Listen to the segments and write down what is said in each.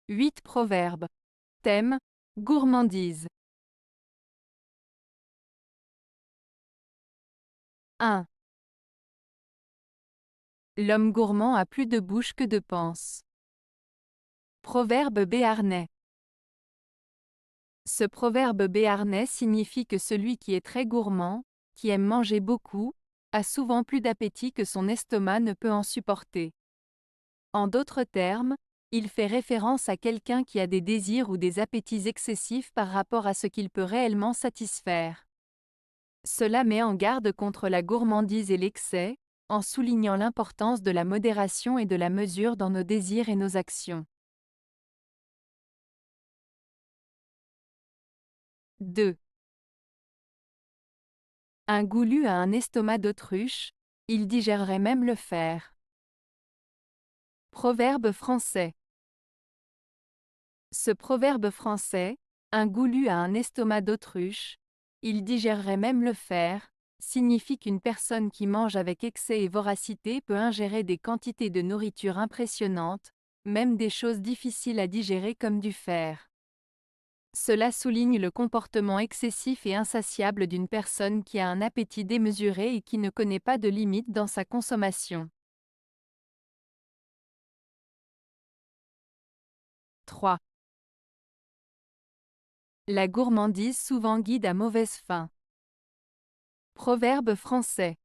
8 proverbes. Thème: gourmandise. 1. L'homme gourmand a plus de bouche que de panse. Proverbe béarnais. Ce proverbe béarnais signifie que celui qui est très gourmand, qui aime manger beaucoup, a souvent plus d'appétit que son estomac ne peut en supporter. En d'autres termes, il fait référence à quelqu'un qui a des désirs ou des appétits excessifs par rapport à ce qu'il peut réellement satisfaire. Cela met en garde contre la gourmandise et l'excès, en soulignant l'importance de la modération et de la mesure dans nos désirs et nos actions. 2. Un goulu a un estomac d'autruche, il digérerait même le fer. Proverbe français. Ce proverbe français, un goulu a un estomac d'autruche, il digérerait même le fer, signifie qu'une personne qui mange avec excès et voracité peut ingérer des quantités de nourriture impressionnantes, même des choses difficiles à digérer comme du fer. Cela souligne le comportement excessif et insatiable d'une personne qui a un appétit démesuré et qui ne connaît pas de limite dans sa consommation. 3. La gourmandise souvent guide à mauvaise fin. Proverbe français.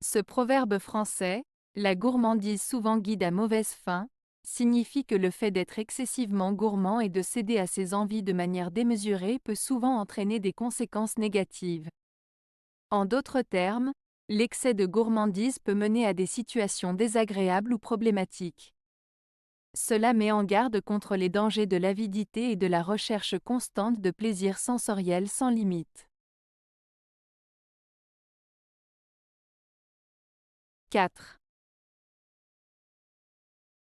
Ce proverbe français, la gourmandise souvent guide à mauvaise fin, signifie que le fait d'être excessivement gourmand et de céder à ses envies de manière démesurée peut souvent entraîner des conséquences négatives. En d'autres termes, l'excès de gourmandise peut mener à des situations désagréables ou problématiques. Cela met en garde contre les dangers de l'avidité et de la recherche constante de plaisirs sensoriels sans limite. 4.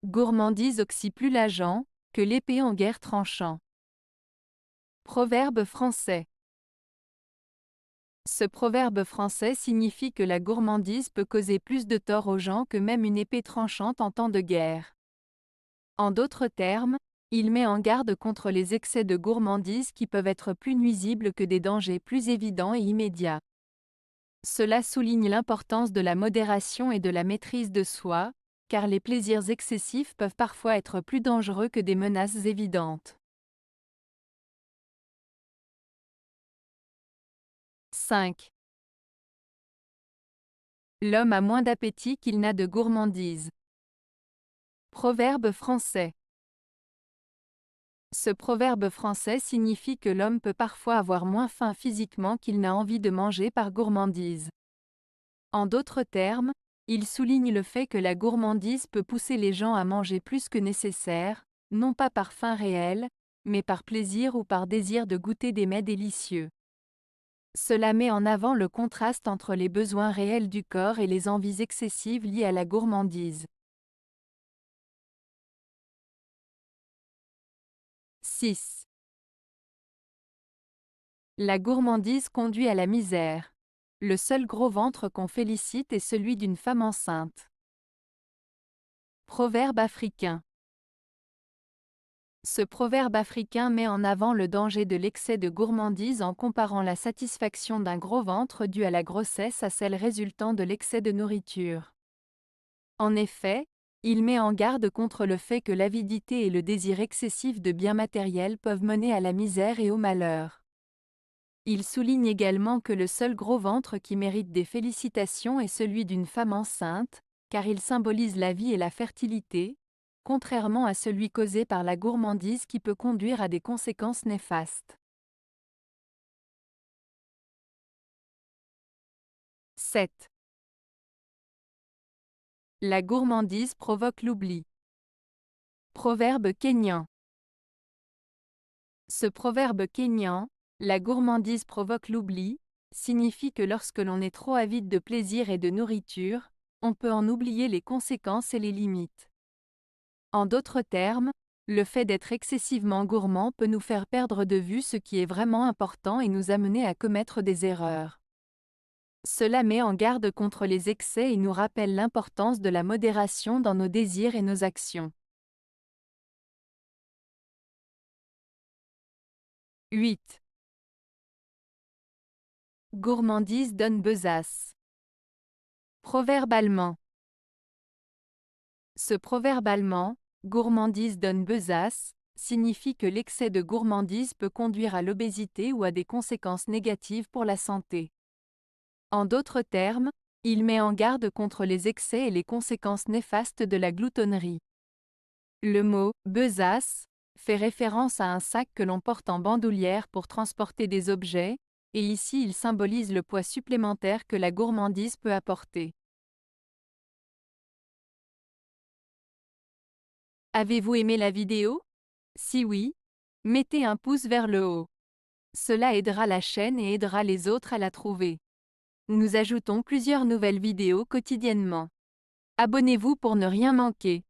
Gourmandise oxy plus l'agent, que l'épée en guerre tranchant. Proverbe français. Ce proverbe français signifie que la gourmandise peut causer plus de tort aux gens que même une épée tranchante en temps de guerre. En d'autres termes, il met en garde contre les excès de gourmandise qui peuvent être plus nuisibles que des dangers plus évidents et immédiats. Cela souligne l'importance de la modération et de la maîtrise de soi, car les plaisirs excessifs peuvent parfois être plus dangereux que des menaces évidentes. 5. L'homme a moins d'appétit qu'il n'a de gourmandise. Proverbe français. Ce proverbe français signifie que l'homme peut parfois avoir moins faim physiquement qu'il n'a envie de manger par gourmandise. En d'autres termes, il souligne le fait que la gourmandise peut pousser les gens à manger plus que nécessaire, non pas par faim réelle, mais par plaisir ou par désir de goûter des mets délicieux. Cela met en avant le contraste entre les besoins réels du corps et les envies excessives liées à la gourmandise. 6. La gourmandise conduit à la misère. Le seul gros ventre qu'on félicite est celui d'une femme enceinte. Proverbe africain. Ce proverbe africain met en avant le danger de l'excès de gourmandise en comparant la satisfaction d'un gros ventre dû à la grossesse à celle résultant de l'excès de nourriture. En effet, il met en garde contre le fait que l'avidité et le désir excessif de biens matériels peuvent mener à la misère et au malheur. Il souligne également que le seul gros ventre qui mérite des félicitations est celui d'une femme enceinte, car il symbolise la vie et la fertilité, contrairement à celui causé par la gourmandise qui peut conduire à des conséquences néfastes. 7. La gourmandise provoque l'oubli. Proverbe kényan. Ce proverbe kényan, la gourmandise provoque l'oubli, signifie que lorsque l'on est trop avide de plaisir et de nourriture, on peut en oublier les conséquences et les limites. En d'autres termes, le fait d'être excessivement gourmand peut nous faire perdre de vue ce qui est vraiment important et nous amener à commettre des erreurs. Cela met en garde contre les excès et nous rappelle l'importance de la modération dans nos désirs et nos actions. 8. Gourmandise donne besace. Proverbe allemand. Ce proverbe allemand, gourmandise donne besace, signifie que l'excès de gourmandise peut conduire à l'obésité ou à des conséquences négatives pour la santé. En d'autres termes, il met en garde contre les excès et les conséquences néfastes de la gloutonnerie. Le mot « besace » fait référence à un sac que l'on porte en bandoulière pour transporter des objets, et ici il symbolise le poids supplémentaire que la gourmandise peut apporter. Avez-vous aimé la vidéo? Si oui, mettez un pouce vers le haut. Cela aidera la chaîne et aidera les autres à la trouver. Nous ajoutons plusieurs nouvelles vidéos quotidiennement. Abonnez-vous pour ne rien manquer.